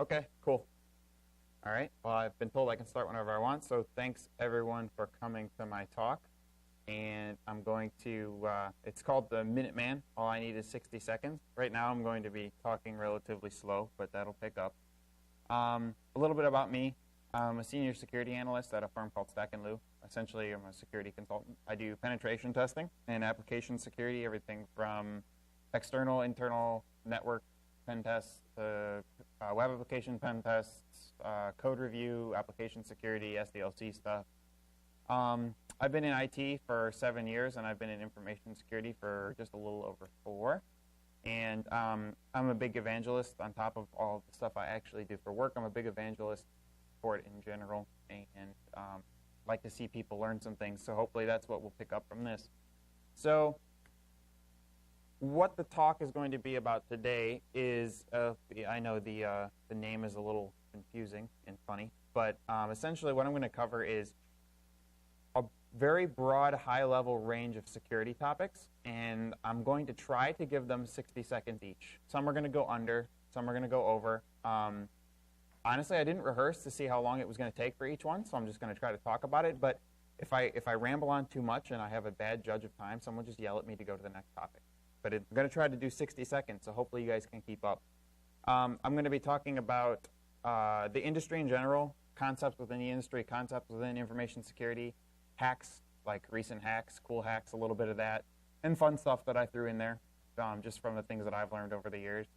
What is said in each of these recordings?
Okay, cool. All right. Well, I've been told I can start whenever I want, so thanks everyone for coming to my talk. And I'm going to, it's called the Minuteman. All I need is 60 seconds. Right now I'm going to be talking relatively slow, but that'll pick up. A little bit about me. I'm a senior security analyst at a firm called Stack & Lew. Essentially, I'm a security consultant. I do penetration testing and application security, everything from external, internal, network pen tests, web application pen tests, code review, application security, SDLC stuff. I've been in IT for 7 years, and I've been in information security for just a little over 4. And I'm a big evangelist on top of all the stuff I actually do for work. I'm a big evangelist for it in general, and like to see people learn some things. So hopefully that's what we'll pick up from this. So what the talk is going to be about today is, I know the name is a little confusing and funny, but essentially what I'm going to cover is a very broad, high-level range of security topics, and I'm going to try to give them 60 seconds each. Some are going to go under, some are going to go over. Honestly, I didn't rehearse to see how long it was going to take for each one, so I'm just going to try to talk about it. But if I ramble on too much and I have a bad judge of time, someone just yell at me to go to the next topic. But I'm going to try to do 60 seconds, so hopefully you guys can keep up. I'm going to be talking about the industry in general, concepts within the industry, concepts within information security, hacks, like recent hacks, cool hacks, a little bit of that, and fun stuff that I threw in there, just from the things that I've learned over the years.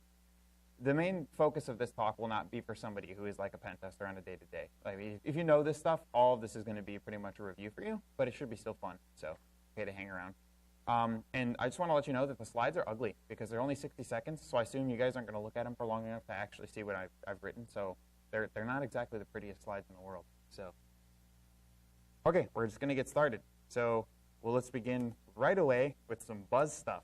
The main focus of this talk will not be for somebody who is like a pen tester on a day-to-day. Like, if you know this stuff, all of this is going to be pretty much a review for you, but it should be still fun, so okay to hang around. And I just want to let you know that the slides are ugly because they're only 60 seconds, so I assume you guys aren't going to look at them for long enough to actually see what I've written, so they're not exactly the prettiest slides in the world. So, okay, we're just going to get started. So, well, let's begin right away with some buzz stuff.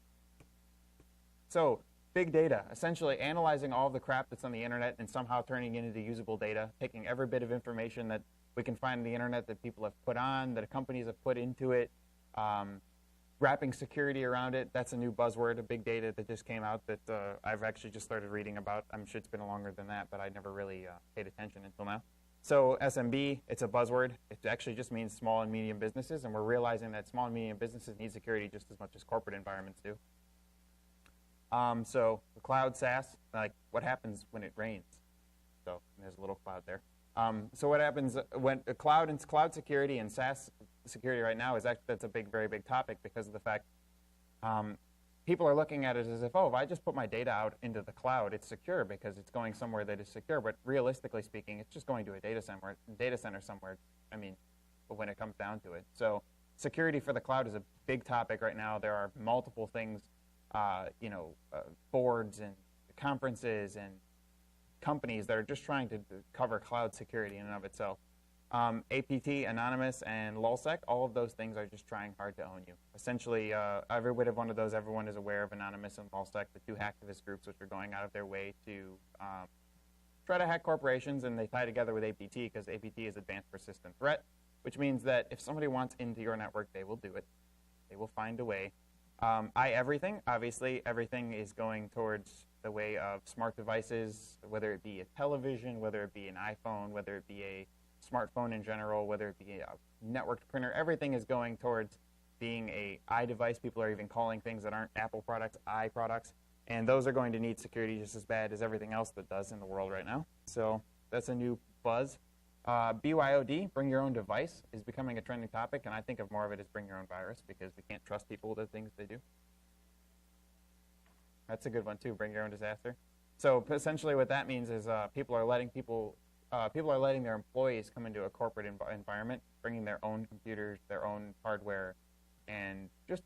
So, big data, essentially analyzing all of the crap that's on the internet and somehow turning it into usable data, taking every bit of information that we can find on the internet that people have put on, that companies have put into it, wrapping security around it. That's a new buzzword, a big data that just came out that I've actually just started reading about. I'm sure it's been longer than that, but I never really paid attention until now. So SMB, it's a buzzword. It actually just means small and medium businesses, and we're realizing that small and medium businesses need security just as much as corporate environments do. So the cloud SaaS, like what happens when it rains? So there's a little cloud there. So what happens when cloud security and SaaS security right now is actually, that's a very big topic because of the fact people are looking at it as if, oh, if I just put my data out into the cloud, it's secure because it's going somewhere that is secure. But realistically speaking, it's just going to a data center somewhere. I mean, when it comes down to it. So security for the cloud is a big topic right now. There are multiple things. Boards and conferences and companies that are just trying to cover cloud security in and of itself. APT, Anonymous, and LulzSec, all of those things are just trying hard to own you. Essentially, every bit of one of those, everyone is aware of Anonymous and LulzSec, the two hacktivist groups which are going out of their way to try to hack corporations, and they tie together with APT because APT is Advanced Persistent Threat, which means that if somebody wants into your network, they will do it. They will find a way. Everything, obviously, everything is going towards the way of smart devices, whether it be a television, whether it be an iPhone, whether it be a smartphone in general, whether it be a networked printer. Everything is going towards being a iDevice. People are even calling things that aren't Apple products iProducts, and those are going to need security just as bad as everything else that does in the world right now. So that's a new buzz. BYOD, bring your own device, is becoming a trending topic, and I think of more of it as bring your own virus because we can't trust people with the things they do. That's a good one too, bring your own disaster. So essentially what that means is people are letting their employees come into a corporate environment, bringing their own computers, their own hardware, and just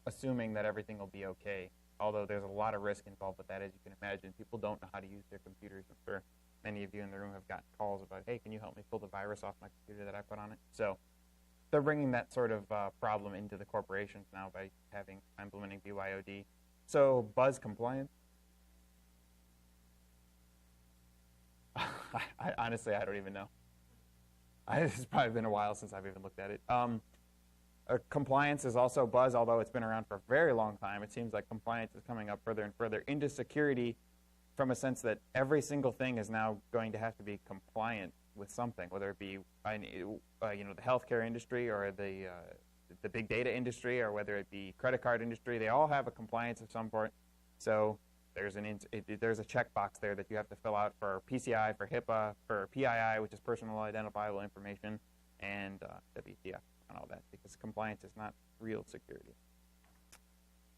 assuming that everything will be okay. Although there's a lot of risk involved with that, as you can imagine. People don't know how to use their computers. I'm sure many of you in the room have gotten calls about, hey, can you help me pull the virus off my computer that I put on it? So they're bringing that sort of problem into the corporations now by implementing BYOD. So buzz compliance. Honestly, I don't even know. It's probably been a while since I've even looked at it. Compliance is also buzz, although it's been around for a very long time. It seems like compliance is coming up further and further into security from a sense that every single thing is now going to have to be compliant with something, whether it be you know, the healthcare industry or the big data industry, or whether it be credit card industry. They all have a compliance of some sort. So there's a checkbox there that you have to fill out for PCI, for HIPAA, for PII, which is personal identifiable information, and WTF and all that, because compliance is not real security.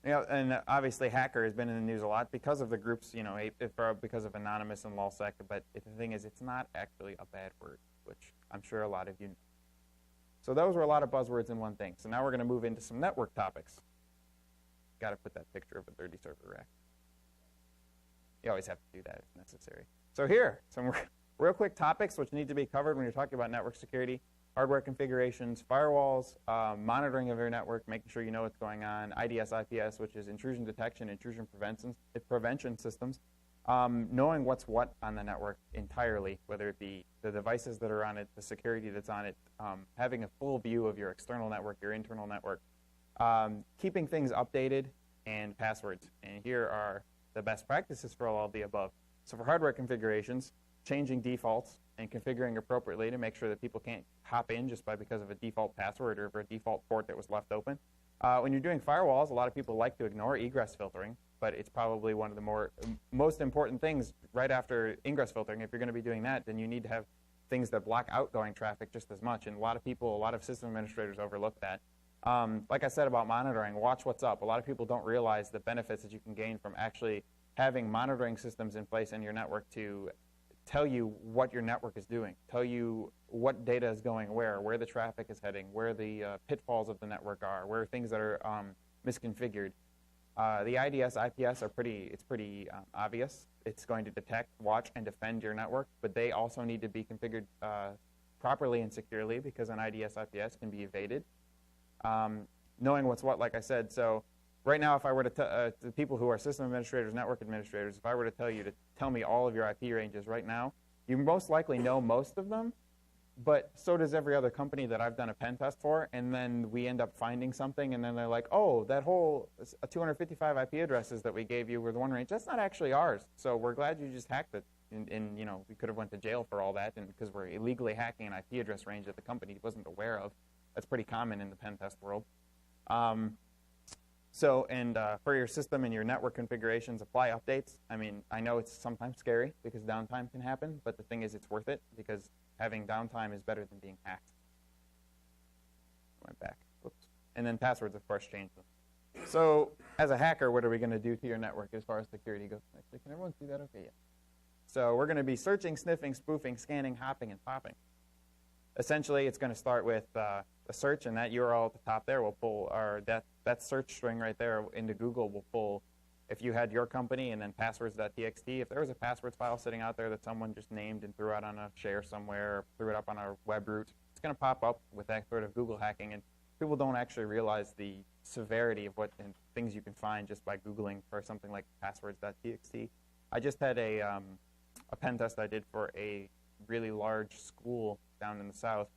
You know, and obviously hacker has been in the news a lot because of the groups, you know, because of Anonymous and LulzSec, but the thing is, it's not actually a bad word, which I'm sure a lot of you know. So those were a lot of buzzwords in one thing. So now we're going to move into some network topics. Got to put that picture of a dirty server rack. You always have to do that if necessary. So here, some real quick topics which need to be covered when you're talking about network security: hardware configurations, firewalls, monitoring of your network, making sure you know what's going on, IDS, IPS, which is intrusion detection, intrusion prevention systems, knowing what's what on the network entirely, whether it be the devices that are on it, the security that's on it, having a full view of your external network, your internal network, keeping things updated, and passwords. And here are the best practices for all of the above. So for hardware configurations, changing defaults and configuring appropriately to make sure that people can't hop in just because of a default password or for a default port that was left open. When you're doing firewalls, a lot of people like to ignore egress filtering, but it's probably one of the most important things right after ingress filtering. If you're going to be doing that, then you need to have things that block outgoing traffic just as much. And a lot of system administrators overlook that. Like I said about monitoring, watch what's up. A lot of people don't realize the benefits that you can gain from actually having monitoring systems in place in your network to tell you what your network is doing, tell you what data is going where the traffic is heading, where the pitfalls of the network are, where things that are misconfigured. The IDS, IPS are pretty obvious. It's going to detect, watch, and defend your network, but they also need to be configured properly and securely, because an IDS, IPS can be evaded. Knowing what's what, like I said. So right now, if I were to the people who are system administrators, network administrators, if I were to tell you to tell me all of your IP ranges right now, you most likely know most of them, but so does every other company that I've done a pen test for, and then we end up finding something, and then they're like, oh, that whole 255 IP addresses that we gave you were the one range, that's not actually ours, so we're glad you just hacked it, and you know, we could have went to jail for all that, and because we're illegally hacking an IP address range that the company wasn't aware of. That's pretty common in the pen test world. For your system and your network configurations, apply updates. I mean, I know it's sometimes scary because downtime can happen, but the thing is, it's worth it because having downtime is better than being hacked. Went back. Whoops. And then passwords, of course, change them. So as a hacker, what are we going to do to your network as far as security goes? Actually, can everyone see that? Okay, yeah. So we're going to be searching, sniffing, spoofing, scanning, hopping, and popping. Essentially, it's going to start with a search, and that URL at the top there will pull, or that search string right there into Google will pull, if you had your company and then passwords.txt, if there was a passwords file sitting out there that someone just named and threw out on a share somewhere, or threw it up on a web root, it's going to pop up with that sort of Google hacking, and people don't actually realize the severity of what things you can find just by Googling for something like passwords.txt. I just had a pen test I did for a really large school down in the south,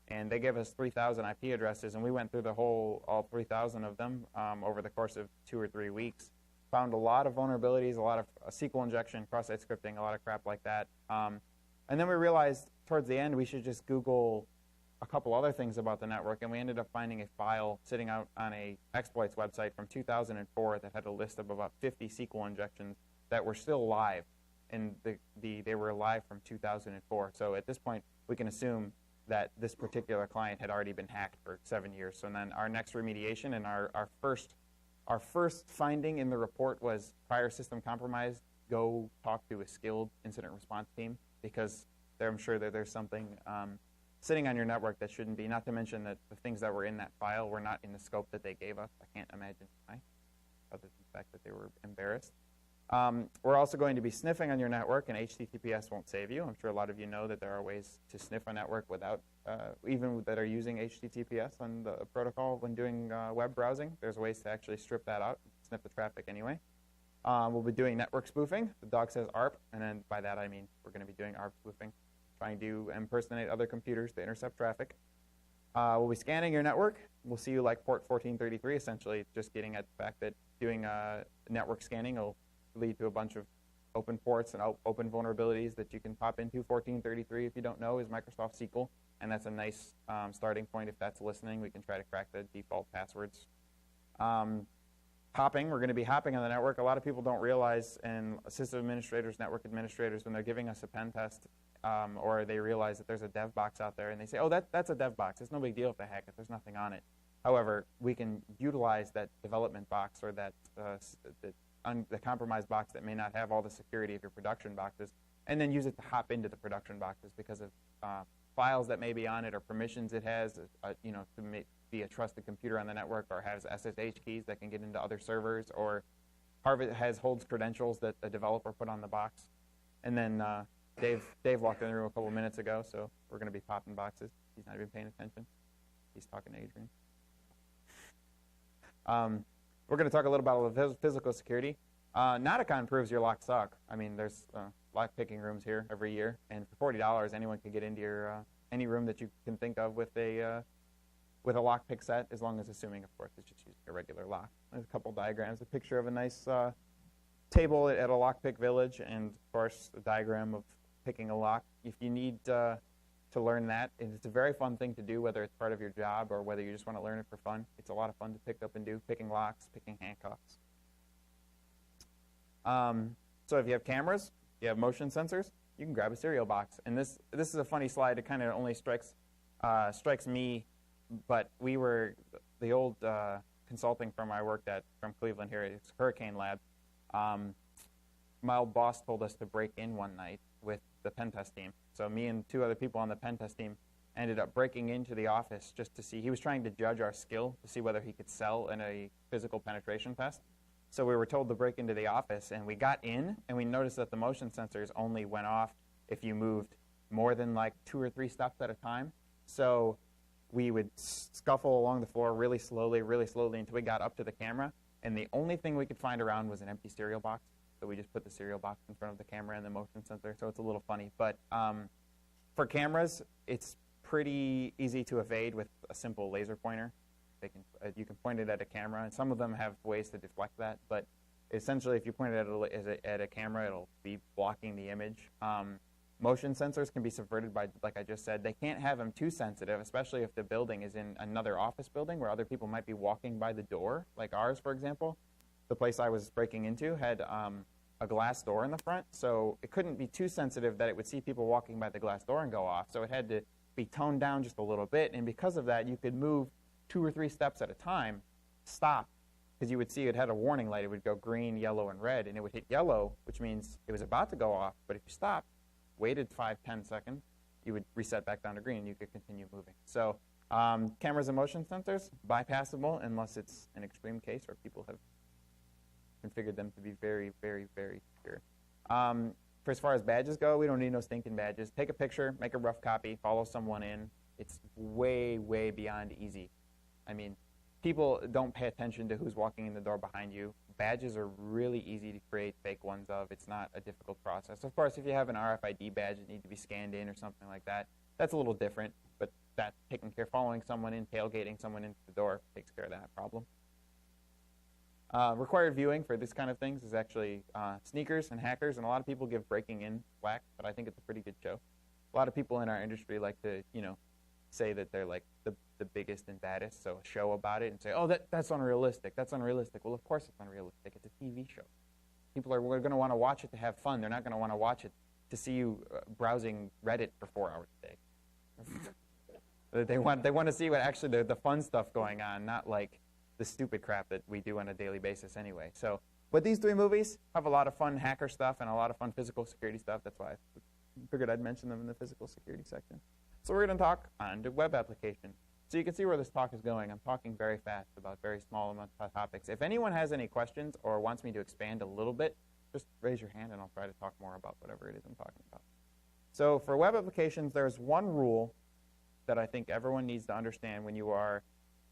and they gave us 3,000 IP addresses, and we went through all 3,000 of them over the course of 2 or 3 weeks. Found a lot of vulnerabilities, a lot of SQL injection, cross-site scripting, a lot of crap like that. And then we realized towards the end we should just Google a couple other things about the network, and we ended up finding a file sitting out on a exploits website from 2004 that had a list of about 50 SQL injections that were still live, and they were live from 2004. So at this point, we can assume that this particular client had already been hacked for 7 years. So then our next remediation and our first finding in the report was prior system compromise, go talk to a skilled incident response team, because I'm sure that there's something sitting on your network that shouldn't be, not to mention that the things that were in that file were not in the scope that they gave us. I can't imagine why, other than the fact that they were embarrassed. We're also going to be sniffing on your network, and HTTPS won't save you. I'm sure a lot of you know that there are ways to sniff a network without, even that are using HTTPS on the protocol when doing web browsing. There's ways to actually strip that out, sniff the traffic anyway. We'll be doing network spoofing. The dog says ARP, and then by that I mean we're going to be doing ARP spoofing, trying to impersonate other computers to intercept traffic. We'll be scanning your network. We'll see you like port 1433, essentially just getting at the fact that doing network scanning will lead to a bunch of open ports and open vulnerabilities that you can pop into. 1433, if you don't know, is Microsoft SQL, and that's a nice starting point. If that's listening, we can try to crack the default passwords. Hopping, we're going to be hopping on the network. A lot of people don't realize, and system administrators, network administrators, when they're giving us a pen test, or they realize that there's a dev box out there, and they say, oh, that's a dev box. It's no big deal if they hack it. There's nothing on it. However, we can utilize that development box or that the compromised box that may not have all the security of your production boxes, and then use it to hop into the production boxes because of files that may be on it or permissions it has, to be a trusted computer on the network, or has SSH keys that can get into other servers, or holds credentials that the developer put on the box. And then Dave walked in the room a couple minutes ago, so we're going to be popping boxes. He's not even paying attention. He's talking to Adrian. We're going to talk a little about physical security. NOTACON proves your locks suck. I mean, there's lock picking rooms here every year, and for $40, anyone can get into your any room that you can think of with a lock pick set, as long as assuming, of course, it's just using a regular lock. There's a couple diagrams, a picture of a nice table at a lockpick village, and of course, a diagram of picking a lock. If you need to learn that, it's a very fun thing to do, whether it's part of your job or whether you just want to learn it for fun. It's a lot of fun to pick up and do, picking locks, picking handcuffs. So if you have cameras, you have motion sensors, you can grab a cereal box. And this is a funny slide. It kind of only strikes me, but we were, the old consulting firm I worked at from Cleveland here, it's Hurricane Lab. My old boss told us to break in one night with the pen test team. So me and two other people on the pen test team ended up breaking into the office just to see. He was trying to judge our skill to see whether he could sell in a physical penetration test. So we were told to break into the office, and we got in, and we noticed that the motion sensors only went off if you moved more than like 2 or 3 steps at a time. So we would scuffle along the floor really slowly until we got up to the camera, and the only thing we could find around was an empty cereal box. So we just put the cereal box in front of the camera and the motion sensor, so it's a little funny. But for cameras, it's pretty easy to evade with a simple laser pointer. You can point it at a camera, and some of them have ways to deflect that. But essentially, if you point it at a camera, it'll be blocking the image. Motion sensors can be subverted by, like I just said. They can't have them too sensitive, especially if the building is in another office building where other people might be walking by the door, like ours, for example. The place I was breaking into had a glass door in the front, so it couldn't be too sensitive that it would see people walking by the glass door and go off. So it had to be toned down just a little bit, and because of that, you could move 2 or 3 steps at a time, stop, because you would see it had a warning light. It would go green, yellow, and red, and it would hit yellow, which means it was about to go off. But if you stopped, waited 5-10 seconds, you would reset back down to green, and you could continue moving. So cameras and motion sensors, bypassable unless it's an extreme case where people have configured them to be very, very, very secure. For as far as badges go, we don't need no stinking badges. Take a picture, make a rough copy, follow someone in. It's way, way beyond easy. I mean, people don't pay attention to who's walking in the door behind you. Badges are really easy to create fake ones of. It's not a difficult process. Of course, if you have an RFID badge that needs to be scanned in or something like that, that's a little different. But that taking care, following someone in, tailgating someone into the door takes care of that problem. Required viewing for this kind of things is actually sneakers and hackers, and a lot of people give breaking in flack, but I think it's a pretty good show. A lot of people in our industry like to, say that they're like the biggest and baddest, so a show about it and say, oh, that's unrealistic, that's unrealistic. Well, of course it's unrealistic. It's a TV show. People are going to want to watch it to have fun. They're not going to want to watch it to see you browsing Reddit for 4 hours a day. They want to see what actually the fun stuff going on, not like the stupid crap that we do on a daily basis anyway. So, but these 3 movies have a lot of fun hacker stuff and a lot of fun physical security stuff. That's why I figured I'd mention them in the physical security section. So we're going to talk on the web application. So you can see where this talk is going. I'm talking very fast about very small amounts of topics. If anyone has any questions or wants me to expand a little bit, just raise your hand and I'll try to talk more about whatever it is I'm talking about. So for web applications, there's one rule that I think everyone needs to understand when you are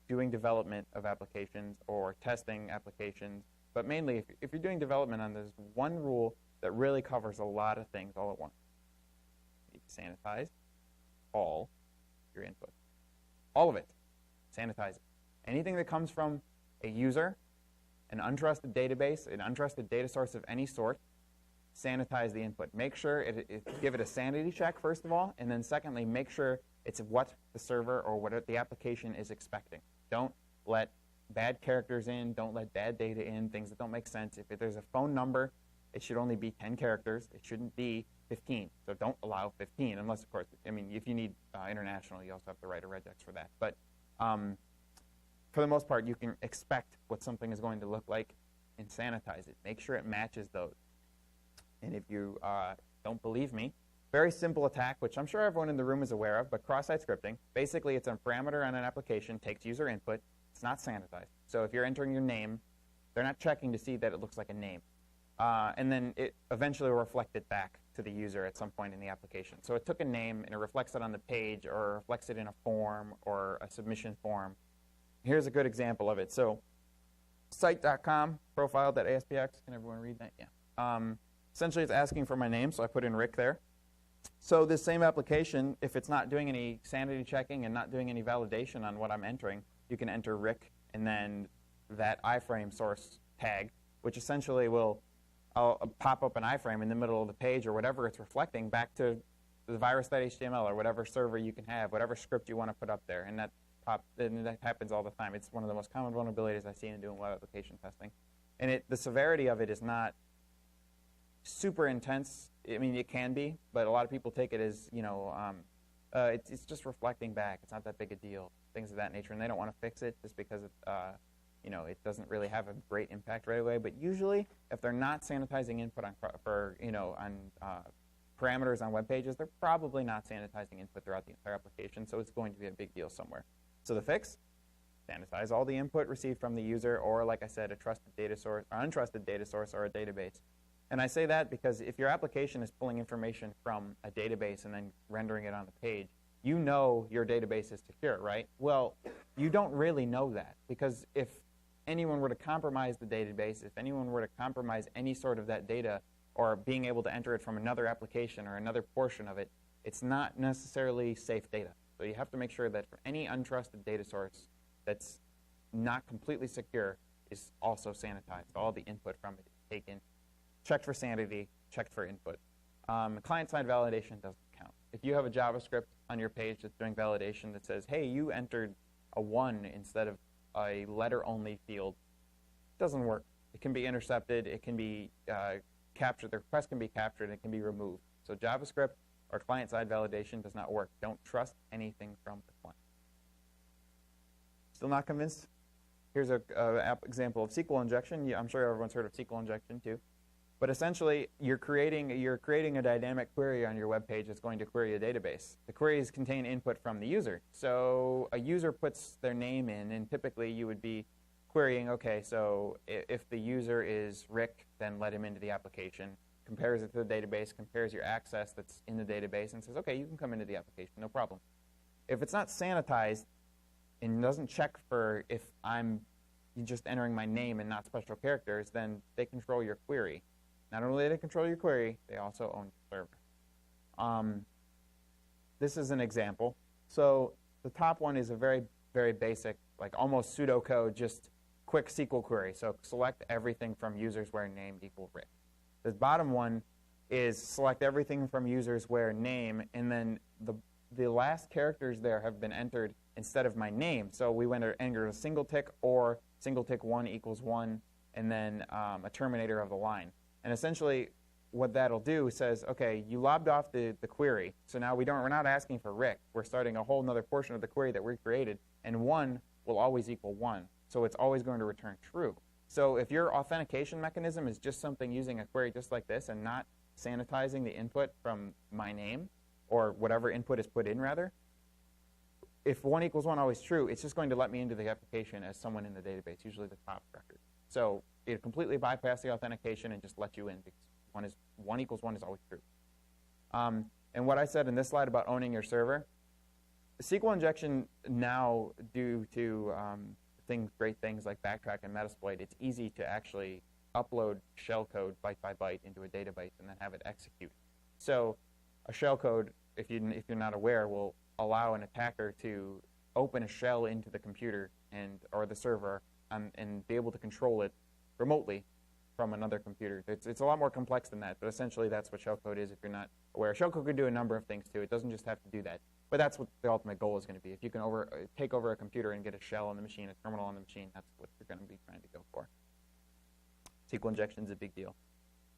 doing development of applications or testing applications. But mainly, if you're doing development on this, one rule that really covers a lot of things all at once. You need to sanitize all your input. All of it. Sanitize it. Anything that comes from a user, an untrusted database, an untrusted data source of any sort, sanitize the input. Make sure give it a sanity check, first of all, and then secondly, make sure it's what the server or what the application is expecting. Don't let bad characters in. Don't let bad data in, things that don't make sense. If there's a phone number, it should only be 10 characters. It shouldn't be 15. So don't allow 15 unless, of course, I mean, if you need international, you also have to write a regex for that. But for the most part, you can expect what something is going to look like and sanitize it. Make sure it matches those. And if you don't believe me, very simple attack, which I'm sure everyone in the room is aware of, but cross-site scripting. Basically, it's a parameter on an application, takes user input. It's not sanitized. So if you're entering your name, they're not checking to see that it looks like a name. And then it eventually will reflect it back to the user at some point in the application. So it took a name, and it reflects it on the page, or reflects it in a form or a submission form. Here's a good example of it. So site.com, profile.aspx. Can everyone read that? Yeah. Essentially, it's asking for my name, so I put in Rick there. So this same application, if it's not doing any sanity checking and not doing any validation on what I'm entering, you can enter Rick and then that iframe source tag, which essentially will pop up an iframe in the middle of the page or whatever it's reflecting back to the virus.html or whatever server you can have, whatever script you want to put up there. And that happens all the time. It's one of the most common vulnerabilities I've seen in doing web application testing. And the severity of it is not super intense. I mean, it can be, but a lot of people take it as, it's just reflecting back. It's not that big a deal, things of that nature, and they don't want to fix it just because it doesn't really have a great impact right away. But usually, if they're not sanitizing input on parameters on web pages, they're probably not sanitizing input throughout the entire application, so it's going to be a big deal somewhere. So the fix: sanitize all the input received from the user, or like I said, a trusted data source, or untrusted data source, or a database. And I say that because if your application is pulling information from a database and then rendering it on the page, you know your database is secure, right? Well, you don't really know that, because if anyone were to compromise the database, if anyone were to compromise any sort of that data or being able to enter it from another application or another portion of it, it's not necessarily safe data. So you have to make sure that for any untrusted data source that's not completely secure is also sanitized. All the input from it is taken, checked for sanity, checked for input. Client-side validation doesn't count. If you have a JavaScript on your page that's doing validation that says, hey, you entered a 1 instead of a letter-only field, it doesn't work. It can be intercepted. It can be captured. The request can be captured. And it can be removed. So JavaScript or client-side validation does not work. Don't trust anything from the client. Still not convinced? Here's an example of SQL injection. I'm sure everyone's heard of SQL injection, too. But essentially, you're creating a dynamic query on your web page that's going to query a database. The queries contain input from the user. So a user puts their name in, and typically you would be querying, okay, so if the user is Rick, then let him into the application, compares it to the database, compares your access that's in the database, and says, okay, you can come into the application, no problem. If it's not sanitized and doesn't check for if I'm just entering my name and not special characters, then they control your query. Not only do they control your query, they also own your server. This is an example. So the top one is a very, very basic, like almost pseudocode, just quick SQL query. So select everything from users where name equals Rick. The bottom one is select everything from users where name, and then the last characters there have been entered instead of my name. So we entered a single tick or single tick 1 equals 1, and then a terminator of the line. And essentially, what that'll do says, okay, you lobbed off the query, so now we're not asking for Rick. We're starting a whole other portion of the query that we created, and 1 will always equal 1. So it's always going to return true. So if your authentication mechanism is just something using a query just like this and not sanitizing the input from my name, or whatever input is put in, rather, if 1 equals 1 always true, it's just going to let me into the application as someone in the database, usually the top record. So it completely bypass the authentication and just let you in because 1 equals 1 is always true. And what I said in this slide about owning your server, SQL injection now, due to great things like backtrack and Metasploit, it's easy to actually upload shellcode byte by byte into a database and then have it execute. So a shellcode, if you're not aware, will allow an attacker to open a shell into the computer or the server and be able to control it remotely from another computer. It's a lot more complex than that, but essentially that's what shellcode is if you're not aware. Shellcode can do a number of things too. It doesn't just have to do that. But that's what the ultimate goal is going to be. If you can take over a computer and get a shell on the machine, a terminal on the machine, that's what you're going to be trying to go for. SQL injection is a big deal.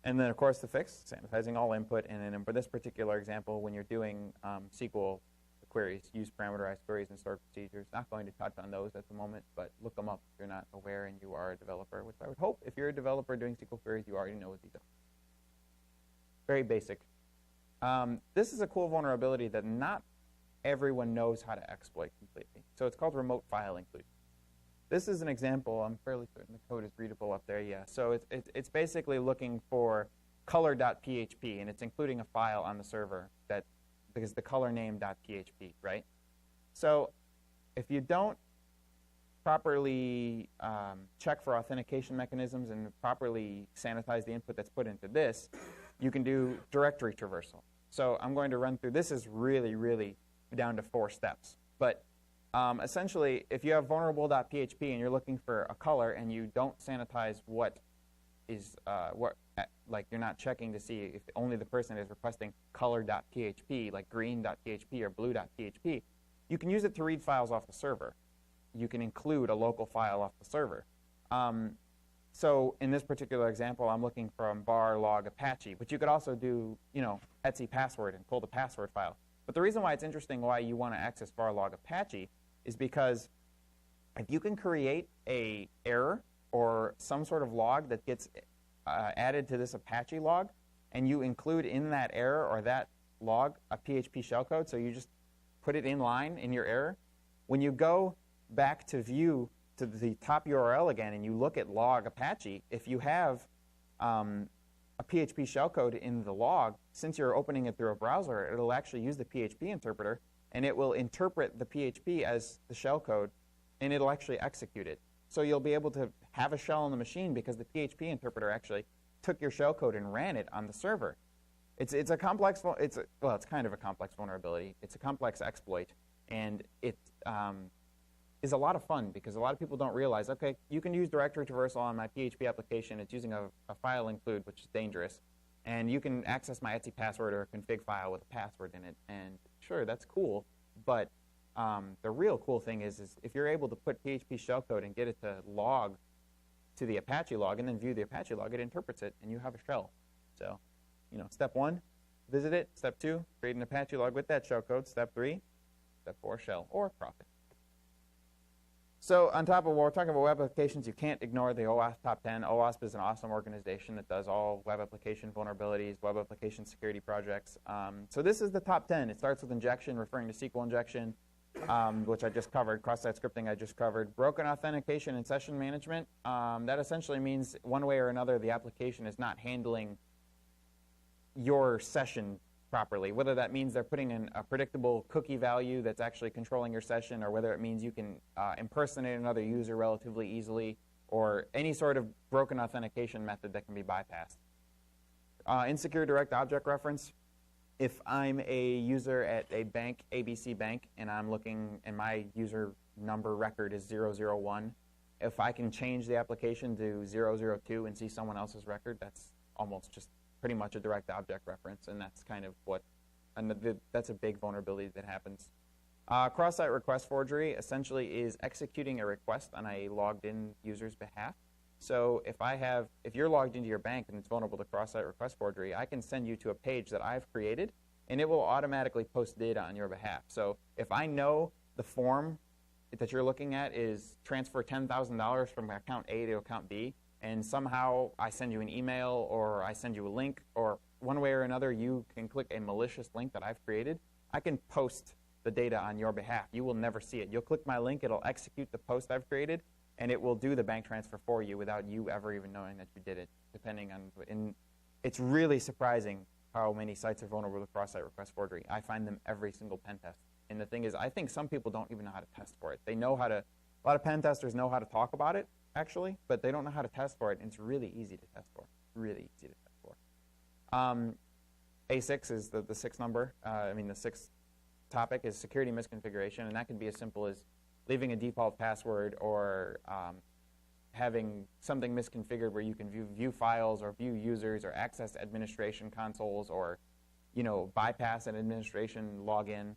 And then, of course, the fix, sanitizing all input. And then for this particular example, when you're doing SQL queries, use parameterized queries and stored procedures. Not going to touch on those at the moment, but look them up if you're not aware and you are a developer, which I would hope if you're a developer doing SQL queries, you already know what these are. Very basic. This is a cool vulnerability that not everyone knows how to exploit completely. So it's called remote file inclusion. This is an example. I'm fairly certain the code is readable up there. Yeah. So it's basically looking for color.php, and it's including a file on the server that because the color name.php, right? So if you don't properly check for authentication mechanisms and properly sanitize the input that's put into this, you can do directory traversal. So I'm going to run through. This is really, really down to 4 steps. But essentially, if you have vulnerable.php and you're looking for a color and you don't sanitize what is like you're not checking to see if only the person is requesting color.php, like green.php or blue.php, you can use it to read files off the server. You can include a local file off the server. So in this particular example, I'm looking from var log Apache, but you could also do, etc password and pull the password file. But the reason why it's interesting why you want to access var log Apache is because if you can create a error or some sort of log that gets added to this Apache log, and you include in that error or that log a PHP shellcode, so you just put it in line in your error, when you go back to view to the top URL again and you look at log Apache, if you have a PHP shellcode in the log, since you're opening it through a browser, it'll actually use the PHP interpreter, and it will interpret the PHP as the shellcode, and it'll actually execute it. So you'll be able to have a shell on the machine because the PHP interpreter actually took your shellcode and ran it on the server. It's a complex, it's kind of a complex vulnerability. It's a complex exploit, and it is a lot of fun because a lot of people don't realize, okay, you can use directory traversal on my PHP application. It's using a file include, which is dangerous, and you can access my etc password or a config file with a password in it, and sure, that's cool, but the real cool thing is if you're able to put PHP shellcode and get it to log to the Apache log and then view the Apache log, it interprets it, and you have a shell. So, step 1, visit it. Step 2, create an Apache log with that shellcode. Step 3, step 4, shell or profit. So on top of what we're talking about web applications, you can't ignore the OWASP top 10. OWASP is an awesome organization that does all web application vulnerabilities, web application security projects. So this is the top 10. It starts with injection, referring to SQL injection, which I just covered, cross-site scripting I just covered. Broken authentication and session management, that essentially means one way or another the application is not handling your session properly, whether that means they're putting in a predictable cookie value that's actually controlling your session, or whether it means you can impersonate another user relatively easily, or any sort of broken authentication method that can be bypassed. Insecure direct object reference. If I'm a user at a bank, ABC Bank, and I'm looking, and my user number record is 001, if I can change the application to 002 and see someone else's record, that's almost just pretty much a direct object reference, and that's kind of what, that's a big vulnerability that happens. Cross-site request forgery essentially is executing a request on a logged-in user's behalf. So if you're logged into your bank and it's vulnerable to cross-site request forgery, I can send you to a page that I've created, and it will automatically post data on your behalf. So if I know the form that you're looking at is transfer $10,000 from account A to account B, and somehow I send you an email or I send you a link, or one way or another you can click a malicious link that I've created, I can post the data on your behalf. You will never see it. You'll click my link, it'll execute the post I've created, and it will do the bank transfer for you without you ever even knowing that you did it, depending on, and it's really surprising how many sites are vulnerable to cross-site request forgery. I find them every single pen test. And the thing is, I think some people don't even know how to test for it. They know how to, a lot of pen testers know how to talk about it, actually, but they don't know how to test for it, and it's really easy to test for. Really easy to test for. A6 is the sixth number. The sixth topic is security misconfiguration, and that can be as simple as leaving a default password or having something misconfigured where you can view files or view users or access administration consoles or, bypass an administration login,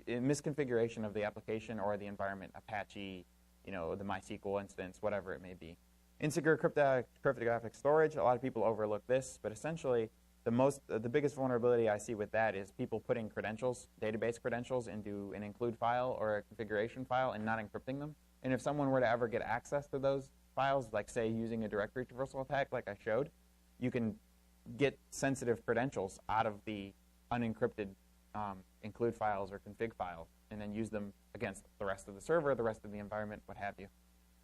misconfiguration of the application or the environment, Apache, the MySQL instance, whatever it may be. Insecure cryptographic storage, a lot of people overlook this, but essentially the biggest vulnerability I see with that is people putting credentials, database credentials, into an include file or a configuration file and not encrypting them. And if someone were to ever get access to those files, like say using a directory traversal attack like I showed, you can get sensitive credentials out of the unencrypted include files or config files and then use them against the rest of the server, the rest of the environment, what have you.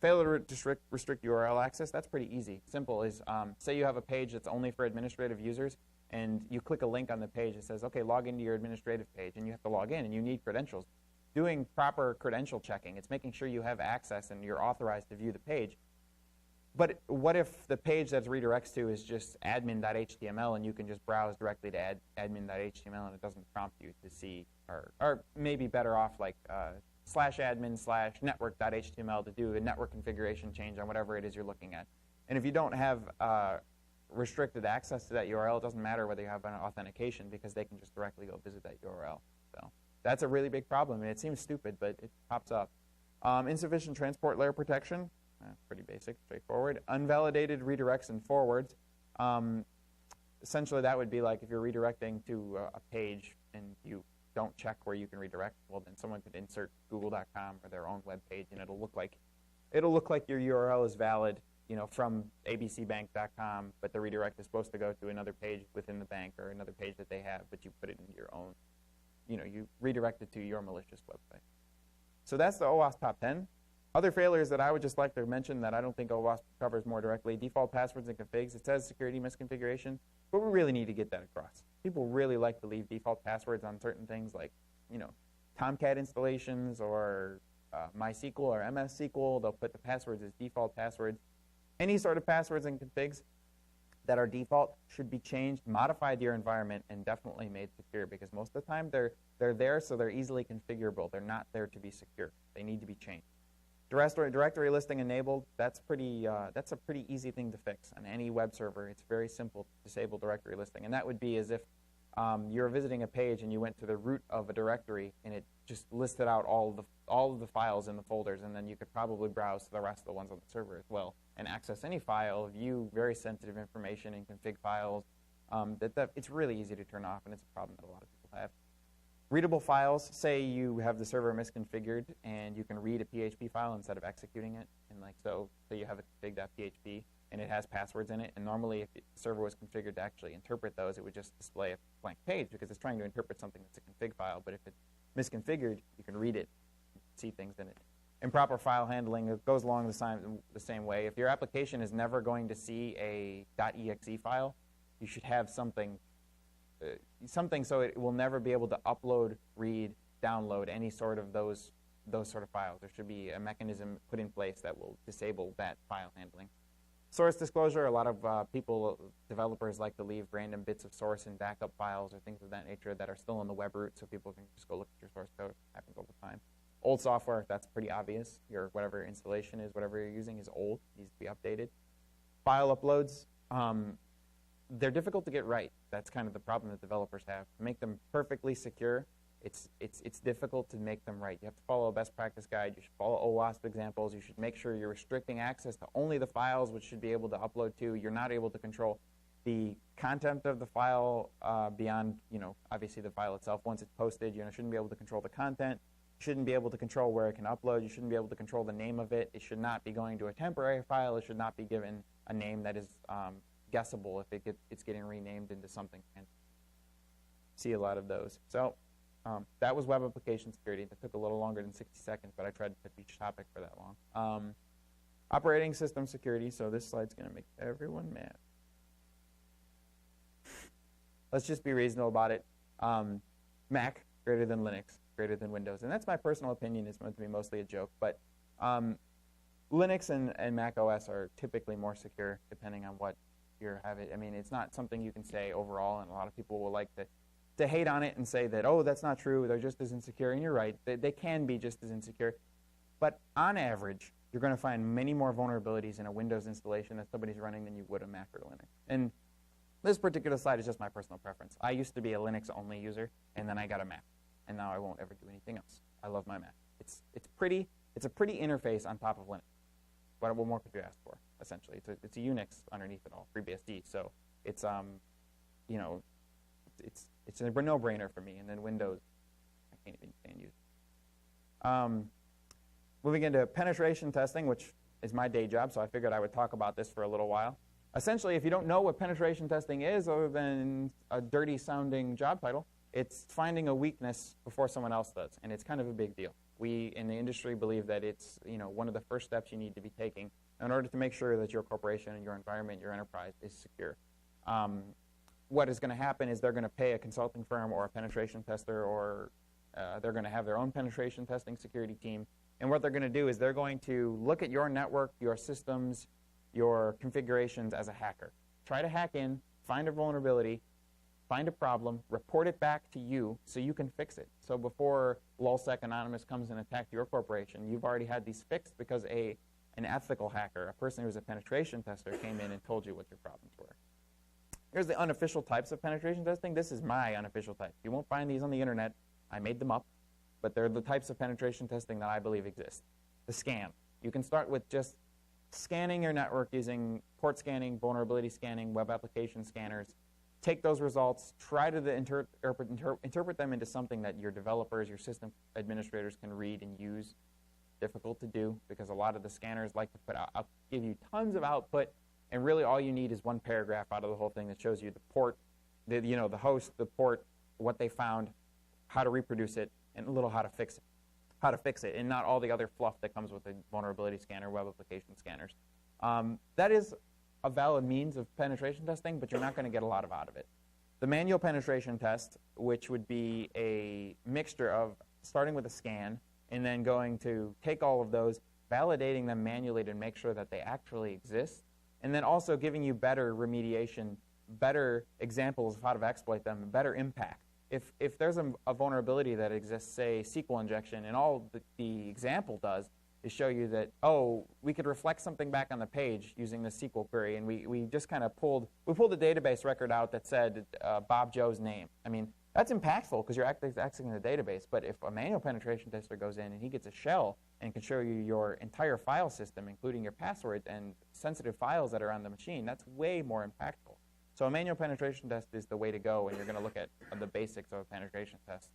Failure to restrict URL access, that's pretty easy. Simple is, say you have a page that's only for administrative users, and you click a link on the page that says, okay, log into your administrative page, and you have to log in, and you need credentials. Doing proper credential checking, it's making sure you have access and you're authorized to view the page. But what if the page that it redirects to is just admin.html, and you can just browse directly to admin.html, and it doesn't prompt you to see, or maybe better off like /admin/network.html to do a network configuration change on whatever it is you're looking at. And if you don't have restricted access to that URL, it doesn't matter whether you have an authentication because they can just directly go visit that URL. So that's a really big problem, and it seems stupid, but it pops up. Insufficient transport layer protection, pretty basic, straightforward. Unvalidated redirects and forwards. Essentially, that would be like if you're redirecting to a page and you don't check where you can redirect, well, then someone could insert google.com or their own web page, and it'll look like your URL is valid, from abcbank.com, but the redirect is supposed to go to another page within the bank or another page that they have, but you put it into your own, you redirect it to your malicious website. So that's the OWASP top 10. Other failures that I would just like to mention that I don't think OWASP covers more directly, default passwords and configs. It says security misconfiguration, but we really need to get that across. People really like to leave default passwords on certain things like, Tomcat installations or MySQL or MS SQL. They'll put the passwords as default passwords. Any sort of passwords and configs that are default should be changed, modified to your environment, and definitely made secure because most of the time they're there so they're easily configurable. They're not there to be secure. They need to be changed. Directory listing enabled, that's a pretty easy thing to fix on any web server. It's very simple to disable directory listing, and that would be as if you're visiting a page and you went to the root of a directory and it just listed out all of the files in the folders, and then you could probably browse to the rest of the ones on the server as well and access any file, view very sensitive information in config files. It's really easy to turn off, and it's a problem that a lot of people have. Readable files, say you have the server misconfigured and you can read a PHP file instead of executing it, and so you have a config.php and it has passwords in it, and normally if the server was configured to actually interpret those, it would just display a blank page because it's trying to interpret something that's a config file, but if it's misconfigured, you can read it and see things in it. Improper file handling, it goes along the same way. If your application is never going to see a .exe file, you should have something so it will never be able to upload, read, download any sort of those sort of files. There should be a mechanism put in place that will disable that file handling. Source disclosure, a lot of developers like to leave random bits of source in backup files or things of that nature that are still on the web root so people can just go look at your source code. It happens all the time. Old software, that's pretty obvious. Whatever installation is, whatever you're using is old, needs to be updated. File uploads, they're difficult to get right. That's kind of the problem that developers have. To make them perfectly secure, it's difficult to make them right. You have to follow a best practice guide. You should follow OWASP examples. You should make sure you're restricting access to only the files which should be able to upload to. You're not able to control the content of the file beyond, obviously the file itself. Once it's posted, you shouldn't be able to control the content. You shouldn't be able to control where it can upload. You shouldn't be able to control the name of it. It should not be going to a temporary file. It should not be given a name that is guessable if it's getting renamed into something. And see a lot of those. So that was web application security. That took a little longer than 60 seconds, but I tried to put each topic for that long. Operating system security. So this slide's going to make everyone mad. Let's just be reasonable about it. Mac greater than Linux, greater than Windows. And that's my personal opinion. It's meant to be mostly a joke. But Linux and Mac OS are typically more secure depending on what you have it. I mean, it's not something you can say overall, and a lot of people will like to hate on it and say that, oh, that's not true. They're just as insecure. And you're right. They can be just as insecure. But on average, you're going to find many more vulnerabilities in a Windows installation that somebody's running than you would a Mac or Linux. And this particular slide is just my personal preference. I used to be a Linux-only user, and then I got a Mac, and now I won't ever do anything else. I love my Mac. It's a pretty interface on top of Linux. What more could you ask for? Essentially, it's a Unix underneath it all, FreeBSD. So it's you know, it's a no-brainer for me. And then Windows, I can't even stand use. Moving into penetration testing, which is my day job, so I figured I would talk about this for a little while. Essentially, if you don't know what penetration testing is, other than a dirty-sounding job title, it's finding a weakness before someone else does, and it's kind of a big deal. We in the industry believe that it's one of the first steps you need to be taking in order to make sure that your corporation and your environment, your enterprise, is secure. What is going to happen is they're going to pay a consulting firm or a penetration tester, or they're going to have their own penetration testing security team. And what they're going to do is they're going to look at your network, your systems, your configurations as a hacker. Try to hack in, find a vulnerability, find a problem, report it back to you so you can fix it. So before LulzSec Anonymous comes and attacks your corporation, you've already had these fixed because an ethical hacker, a person who was a penetration tester, came in and told you what your problems were. Here's the unofficial types of penetration testing. This is my unofficial type. You won't find these on the internet. I made them up. But they're the types of penetration testing that I believe exist. The scan. You can start with just scanning your network using port scanning, vulnerability scanning, web application scanners. Take those results, try to interpret them into something that your developers, your system administrators can read and use. Difficult to do because a lot of the scanners like to give you tons of output, and really all you need is one paragraph out of the whole thing that shows you the port, the host, the port, what they found, how to reproduce it, and a little how to fix it, and not all the other fluff that comes with a vulnerability scanner, web application scanners. That is a valid means of penetration testing, but you're not going to get a lot out of it. The manual penetration test, which would be a mixture of starting with a scan and then going to take all of those, validating them manually to make sure that they actually exist, and then also giving you better remediation, better examples of how to exploit them, better impact. If there's a vulnerability that exists, say SQL injection, and all the example does is show you that, oh, we could reflect something back on the page using the SQL query, and we just kind of pulled a database record out that said Bob Joe's name. I mean, that's impactful because you're accessing the database, but if a manual penetration tester goes in and he gets a shell and can show you your entire file system, including your passwords and sensitive files that are on the machine, that's way more impactful. So a manual penetration test is the way to go when you're going to look at the basics of a penetration test.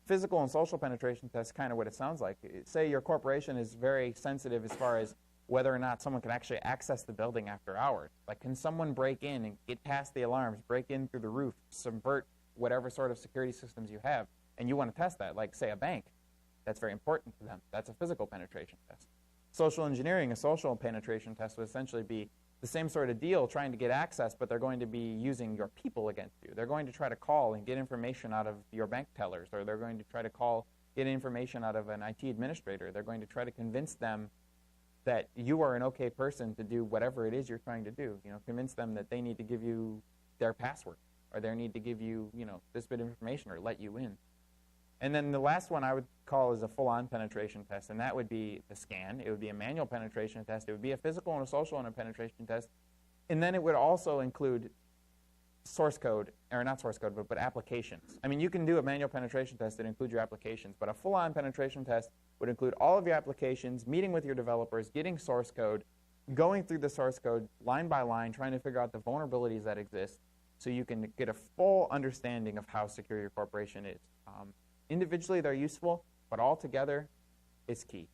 Physical and social penetration tests, kind of what it sounds like. Say your corporation is very sensitive as far as whether or not someone can actually access the building after hours. Like, can someone break in and get past the alarms, break in through the roof, subvert whatever sort of security systems you have, and you want to test that, like, say, a bank. That's very important to them. That's a physical penetration test. Social engineering, a social penetration test would essentially be the same sort of deal, trying to get access, but they're going to be using your people against you. They're going to try to call and get information out of your bank tellers, or they're going to try to get information out of an IT administrator. They're going to try to convince them that you are an okay person to do whatever it is you're trying to do. Convince them that they need to give you their password, or they need to give you, this bit of information, or let you in. And then the last one I would call is a full-on penetration test, and that would be the scan. It would be a manual penetration test. It would be a physical and a social and a penetration test. And then it would also include source code, or not source code, but applications. I mean, you can do a manual penetration test that includes your applications, but a full-on penetration test would include all of your applications, meeting with your developers, getting source code, going through the source code line by line, trying to figure out the vulnerabilities that exist so you can get a full understanding of how secure your corporation is. Individually, they're useful, but all together, it's key.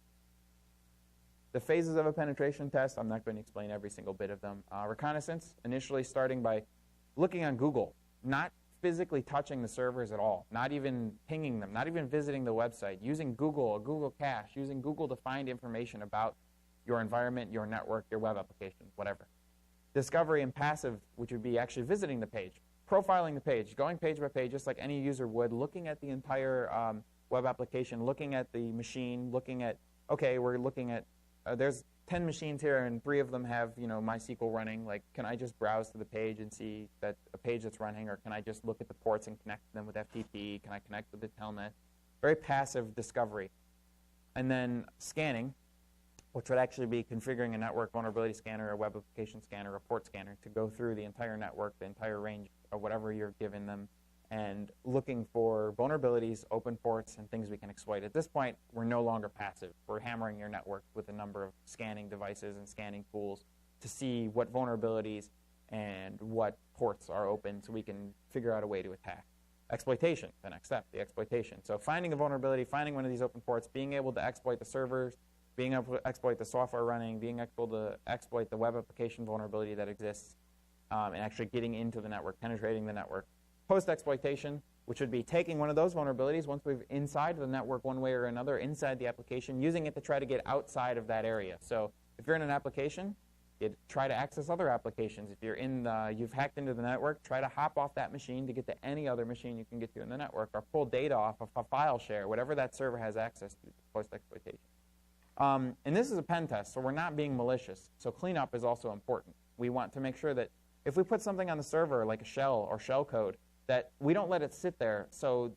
The phases of a penetration test, I'm not going to explain every single bit of them. Reconnaissance, initially starting by looking on Google, not physically touching the servers at all, not even pinging them, not even visiting the website, using Google or Google Cache, using Google to find information about your environment, your network, your web application, whatever. Discovery and passive, which would be actually visiting the page, profiling the page, going page by page, just like any user would, looking at the entire web application, looking at the machine, looking at, okay, we're looking at, there's 10 machines here and 3 of them have, MySQL running. Like, can I just browse to the page and see that a page that's running, or can I just look at the ports and connect them with FTP? Can I connect with the telnet? Very passive discovery. And then scanning, which would actually be configuring a network vulnerability scanner, a web application scanner, a port scanner to go through the entire network, the entire range of whatever you're giving them, and looking for vulnerabilities, open ports, and things we can exploit. At this point, we're no longer passive. We're hammering your network with a number of scanning devices and scanning tools to see what vulnerabilities and what ports are open so we can figure out a way to attack. Exploitation, the next step, the exploitation. So finding a vulnerability, finding one of these open ports, being able to exploit the servers, being able to exploit the software running, being able to exploit the web application vulnerability that exists, and actually getting into the network, penetrating the network. Post-exploitation, which would be taking one of those vulnerabilities once we've inside the network one way or another, inside the application, using it to try to get outside of that area. So if you're in an application, you'd try to access other applications. If you're in you've hacked into the network, try to hop off that machine to get to any other machine you can get to in the network, or pull data off of a file share, whatever that server has access to, post-exploitation. And this is a pen test, so we're not being malicious. So cleanup is also important. We want to make sure that if we put something on the server, like a shell or shell code, that we don't let it sit there so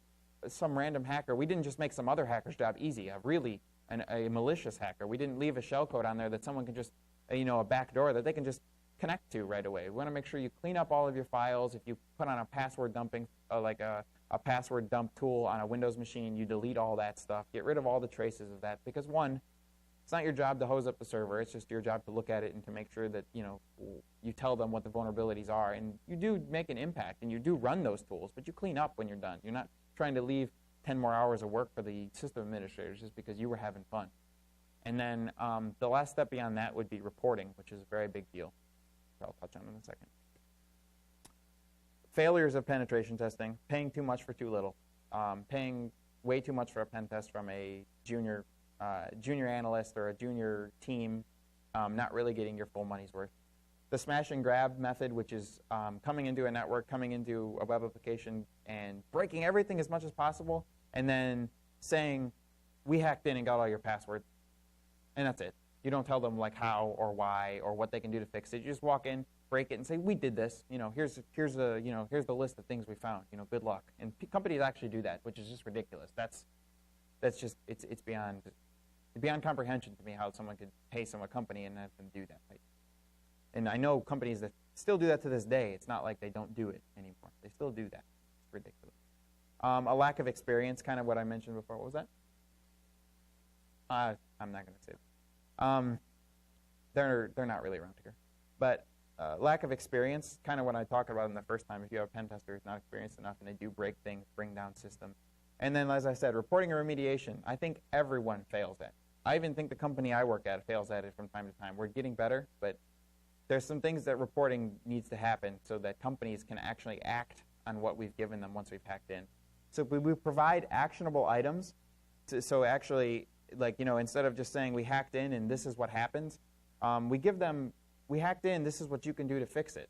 some random hacker, we didn't just make some other hacker's job easy, a malicious hacker. We didn't leave a shell code on there that someone can just, a back door that they can just connect to right away. We want to make sure you clean up all of your files. If you put on a password dumping, like a password dump tool on a Windows machine, you delete all that stuff. Get rid of all the traces of that, because one, it's not your job to hose up the server. It's just your job to look at it and to make sure that you tell them what the vulnerabilities are. And you do make an impact, and you do run those tools, but you clean up when you're done. You're not trying to leave 10 more hours of work for the system administrators just because you were having fun. And then the last step beyond that would be reporting, which is a very big deal. I'll touch on it in a second. Failures of penetration testing: paying too much for too little, paying way too much for a pen test from a junior analyst or a junior team, not really getting your full money's worth. The smash and grab method, which is coming into a network, coming into a web application, and breaking everything as much as possible, and then saying, we hacked in and got all your passwords, and that's it. You don't tell them like how or why or what they can do to fix it. You just walk in, break it, and say, we did this. Here's the list of things we found. Good luck. And companies actually do that, which is just ridiculous. That's just it's beyond comprehension to me how someone could pay a company and have them do that. Right? And I know companies that still do that to this day. It's not like they don't do it anymore. They still do that. It's ridiculous. A lack of experience, kind of what I mentioned before. What was that? I'm not going to say that. They're not really around here. But lack of experience, kind of what I talked about in the first time. If you have a pen tester who's not experienced enough and they do break things, bring down systems. And then, as I said, reporting and remediation. I think everyone fails at. I even think the company I work at fails at it from time to time. We're getting better, but there's some things that reporting needs to happen so that companies can actually act on what we've given them once we've hacked in. So we provide actionable items. So actually, instead of just saying we hacked in and this is what happens, we give them, we hacked in, this is what you can do to fix it.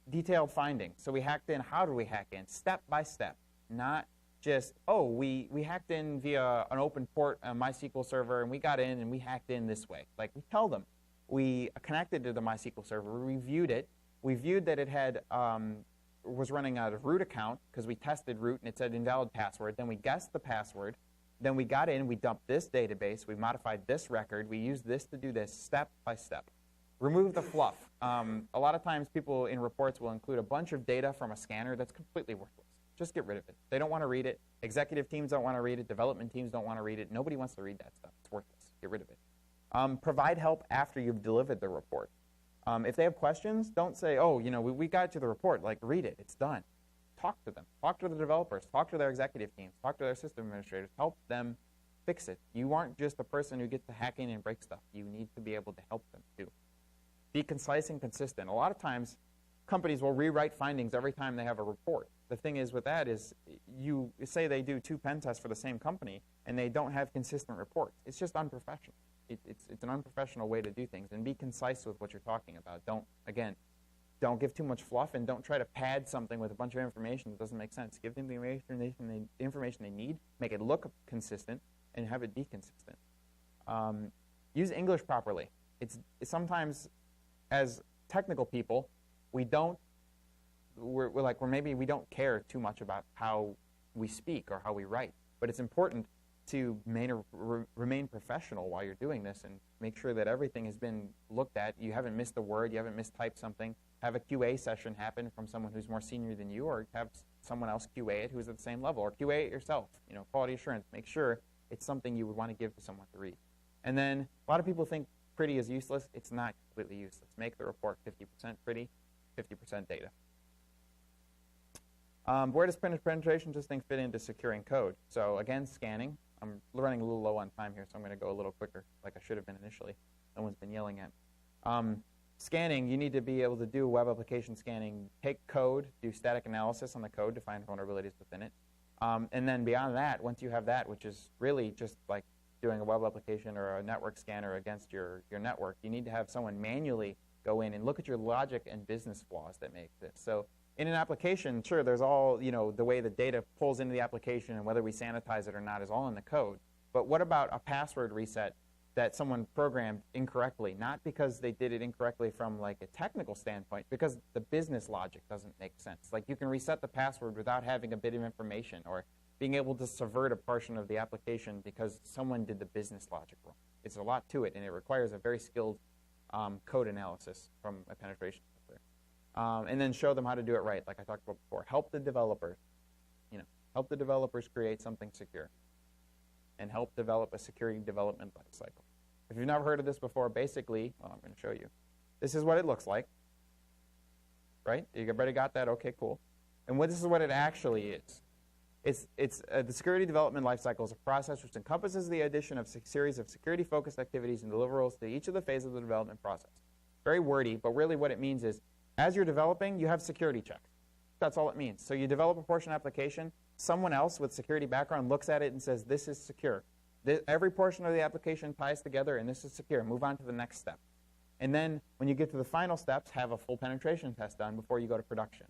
Detailed findings. So we hacked in, how do we hack in? Step by step, not just, we hacked in via an open port, a MySQL server, and we got in and we hacked in this way. Like, we tell them. We connected to the MySQL server. We reviewed it. We viewed that it had was running out of root account because we tested root and it said invalid password. Then we guessed the password. Then we got in. We dumped this database. We modified this record. We used this to do this step by step. Remove the fluff. A lot of times people in reports will include a bunch of data from a scanner that's completely worthless. Just get rid of it. They don't want to read it. Executive teams don't want to read it. Development teams don't want to read it. Nobody wants to read that stuff. It's worthless. Get rid of it. Provide help after you've delivered the report. If they have questions, don't say, we got to the report. Like, read it. It's done. Talk to them. Talk to the developers. Talk to their executive teams. Talk to their system administrators. Help them fix it. You aren't just a person who gets to hack in and break stuff. You need to be able to help them, too. Be concise and consistent. A lot of times, companies will rewrite findings every time they have a report. The thing is with that is you say they do 2 pen tests for the same company, and they don't have consistent reports. It's just unprofessional. It's an unprofessional way to do things. And be concise with what you're talking about. Don't give too much fluff, and don't try to pad something with a bunch of information that doesn't make sense. Give them the information they need, make it look consistent, and have it be consistent. Use English properly. It's sometimes, as technical people, maybe we don't care too much about how we speak or how we write. But it's important to remain professional while you're doing this and make sure that everything has been looked at. You haven't missed a word. You haven't mistyped something. Have a QA session happen from someone who's more senior than you, or have someone else QA it who's at the same level, or QA it yourself. Quality assurance. Make sure it's something you would want to give to someone to read. And then a lot of people think pretty is useless. It's not completely useless. Make the report 50% pretty, 50% data. Where does penetration testing fit into securing code? So again, scanning. I'm running a little low on time here, so I'm going to go a little quicker, like I should have been initially. No one's been yelling at me. Scanning, you need to be able to do web application scanning, take code, do static analysis on the code to find vulnerabilities within it. And then beyond that, once you have that, which is really just like doing a web application or a network scanner against your network, you need to have someone manually go in and look at your logic and business flaws that make this. So in an application, sure, there's all, the way the data pulls into the application and whether we sanitize it or not is all in the code. But what about a password reset that someone programmed incorrectly? Not because they did it incorrectly from like a technical standpoint, because the business logic doesn't make sense. Like you can reset the password without having a bit of information or being able to subvert a portion of the application because someone did the business logic wrong. It's a lot to it, and it requires a very skilled code analysis from a penetration tester. And then show them how to do it right, like I talked about before. Help the developers. Help the developers create something secure, and help develop a security development lifecycle. If you've never heard of this before, basically, well, I'm going to show you. This is what it looks like, right? Everybody got that? Okay, cool. And this is what it actually is. The security development lifecycle is a process which encompasses the addition of a series of security-focused activities and deliverables to each of the phases of the development process. Very wordy, but really what it means is, as you're developing, you have security checks. That's all it means. So you develop a portion application, someone else with security background looks at it and says, this is secure. Every portion of the application ties together, and this is secure. Move on to the next step. And then when you get to the final steps, have a full penetration test done before you go to production.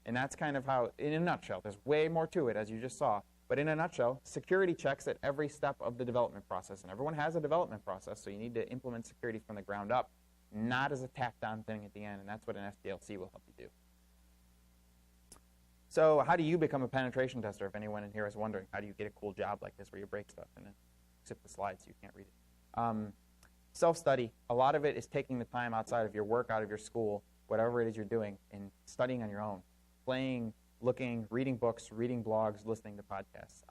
And that's kind of how, in a nutshell, there's way more to it, as you just saw. But in a nutshell, security checks at every step of the development process. And everyone has a development process, so you need to implement security from the ground up, not as a tacked-on thing at the end. And that's what an SDLC will help you do. So how do you become a penetration tester? If anyone in here is wondering, how do you get a cool job like this where you break stuff and then zip the slides so you can't read it? Self-study. A lot of it is taking the time outside of your work, out of your school, whatever it is you're doing, and studying on your own. Playing, looking, reading books, reading blogs, listening to podcasts.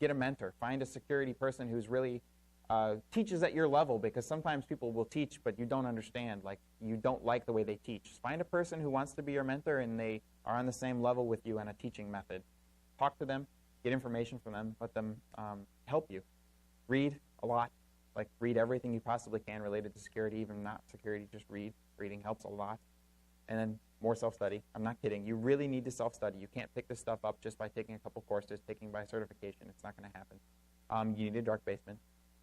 Get a mentor. Find a security person who's really teaches at your level, because sometimes people will teach, but you don't understand. Like, you don't like the way they teach. Find a person who wants to be your mentor, and they are on the same level with you on a teaching method. Talk to them. Get information from them. Let them help you. Read a lot. Like, read everything you possibly can related to security, even not security. Just read. Reading helps a lot. And then more self-study. I'm not kidding. You really need to self-study. You can't pick this stuff up just by taking a couple courses, taking by certification. It's not going to happen. You need a dark basement.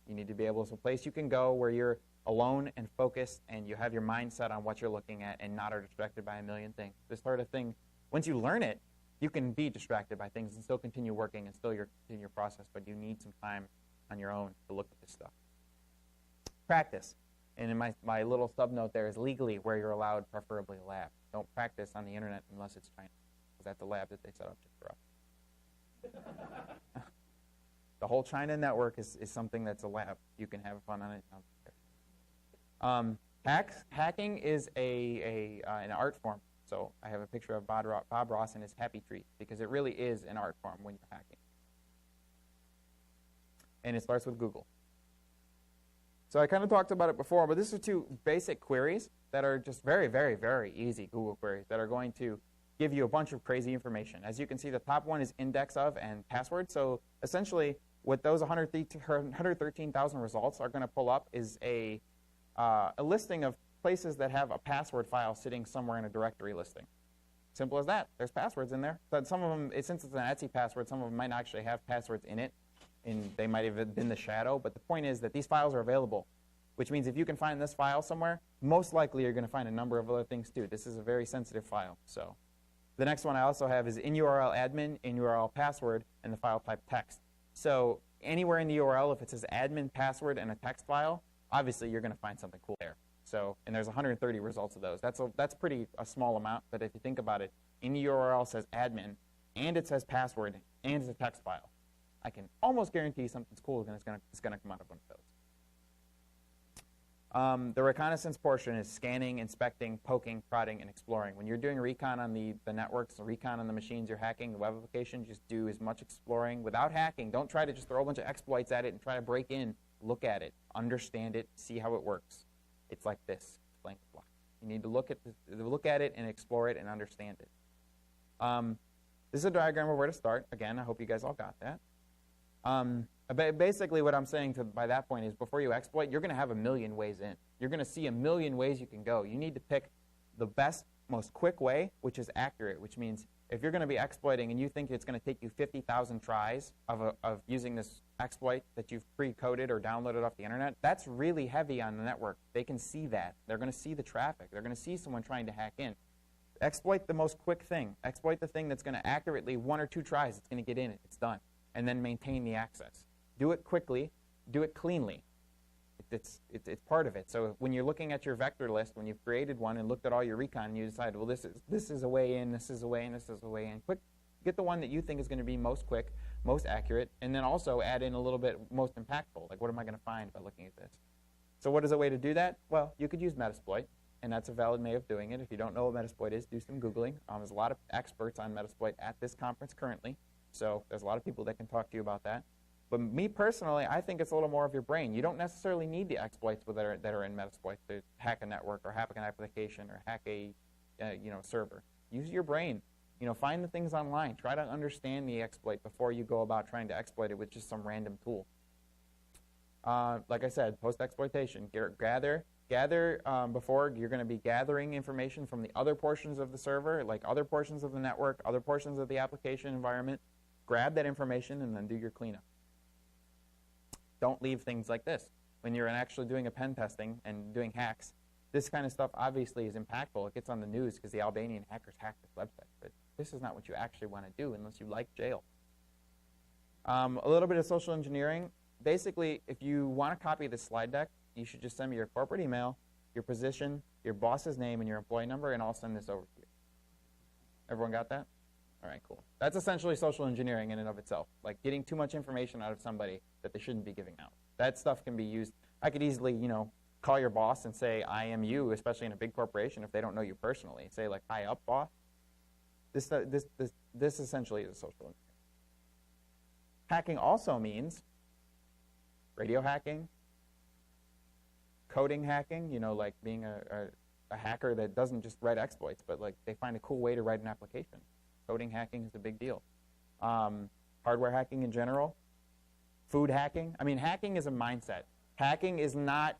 You need to be able to a place you can go where you're alone and focused, and you have your mind set on what you're looking at and not are distracted by a million things. This sort of thing, once you learn it, you can be distracted by things and still continue working and still continue your process, but you need some time on your own to look at this stuff. Practice. And in my little sub-note there is legally where you're allowed, preferably a lab. Don't practice on the internet unless it's China, because that's a lab that they set up just for us. The whole China network is something that's a lab. You can have fun on it. Hacking is an art form. So I have a picture of Bob Ross and his happy tree, because it really is an art form when you're hacking. And it starts with Google. So I kind of talked about it before, but these are two basic queries that are just very, very, very easy Google queries that are going to give you a bunch of crazy information. As you can see, the top one is index of and password. So essentially, what those 113,000 results are going to pull up is a listing of places that have a password file sitting somewhere in a directory listing. Simple as that. There's passwords in there. But some of them, since it's an Etsy password, some of them might not actually have passwords in it, and they might have been the shadow. But the point is that these files are available, which means if you can find this file somewhere, most likely you're going to find a number of other things too. This is a very sensitive file. So the next one I also have is in URL admin, in URL password, and the file type text. So anywhere in the URL, if it says admin password and a text file, obviously you're going to find something cool there. So, and there's 130 results of those. That's pretty a small amount, but if you think about it, in the URL says admin, and it says password, and it's a text file. I can almost guarantee something's cool is going to come out of one of those. The reconnaissance portion is scanning, inspecting, poking, prodding, and exploring. When you're doing recon on the networks, recon on the machines you're hacking, the web application, just do as much exploring without hacking. Don't try to just throw a bunch of exploits at it and try to break in. Look at it, understand it, see how it works. It's like this, blank block. You need to look at it and explore it and understand it. This is a diagram of where to start. Again, I hope you guys all got that. Basically, what I'm saying by that point is before you exploit, you're going to have a million ways in. You're going to see a million ways you can go. You need to pick the best, most quick way, which is accurate, which means if you're going to be exploiting and you think it's going to take you 50,000 tries of using this exploit that you've pre-coded or downloaded off the internet, that's really heavy on the network. They can see that. They're going to see the traffic. They're going to see someone trying to hack in. Exploit the most quick thing. Exploit the thing that's going to accurately, 1 or 2 tries, it's going to get in, it's done. And then maintain the access. Do it quickly. Do it cleanly. It's part of it. So when you're looking at your vector list, when you've created one and looked at all your recon, you decide, well, this is a way in, this is a way in, this is a way in. Get the one that you think is going to be most quick, most accurate, and then also add in a little bit most impactful. Like, what am I going to find by looking at this? So what is a way to do that? Well, you could use Metasploit, and that's a valid way of doing it. If you don't know what Metasploit is, do some Googling. There's a lot of experts on Metasploit at this conference currently. So there's a lot of people that can talk to you about that. But me personally, I think it's a little more of your brain. You don't necessarily need the exploits that are in Metasploit to hack a network or hack an application or hack a server. Use your brain. Find the things online. Try to understand the exploit before you go about trying to exploit it with just some random tool. Like I said, post-exploitation. Gather before you're going to be gathering information from the other portions of the server, like other portions of the network, other portions of the application environment. Grab that information and then do your cleanup. Don't leave things like this. When you're actually doing a pen testing and doing hacks, this kind of stuff obviously is impactful. It gets on the news because the Albanian hackers hacked this website. But this is not what you actually want to do unless you like jail. A little bit of social engineering. Basically, if you want to copy this slide deck, you should just send me your corporate email, your position, your boss's name, and your employee number, and I'll send this over to you. Everyone got that? All right, cool. That's essentially social engineering in and of itself, like getting too much information out of somebody that they shouldn't be giving out. That stuff can be used. I could easily, call your boss and say, I am you, especially in a big corporation if they don't know you personally. Say, like, hi up, boss. This essentially is social engineering. Hacking also means radio hacking, coding hacking, like being a hacker that doesn't just write exploits, but like they find a cool way to write an application. Coding hacking is a big deal. Hardware hacking in general. Food hacking. I mean, hacking is a mindset. Hacking is not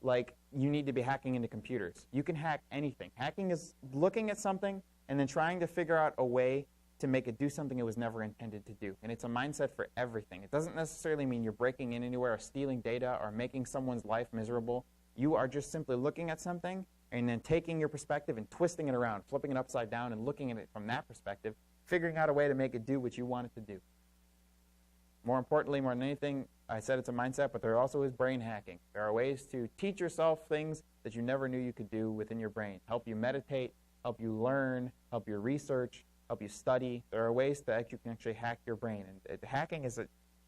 like you need to be hacking into computers. You can hack anything. Hacking is looking at something and then trying to figure out a way to make it do something it was never intended to do. And it's a mindset for everything. It doesn't necessarily mean you're breaking in anywhere or stealing data or making someone's life miserable. You are just simply looking at something and then taking your perspective and twisting it around, flipping it upside down and looking at it from that perspective, figuring out a way to make it do what you want it to do. More importantly, more than anything, I said it's a mindset, but there also is brain hacking. There are ways to teach yourself things that you never knew you could do within your brain. Help you meditate, help you learn, help you research, help you study. There are ways that you can actually hack your brain. And hacking is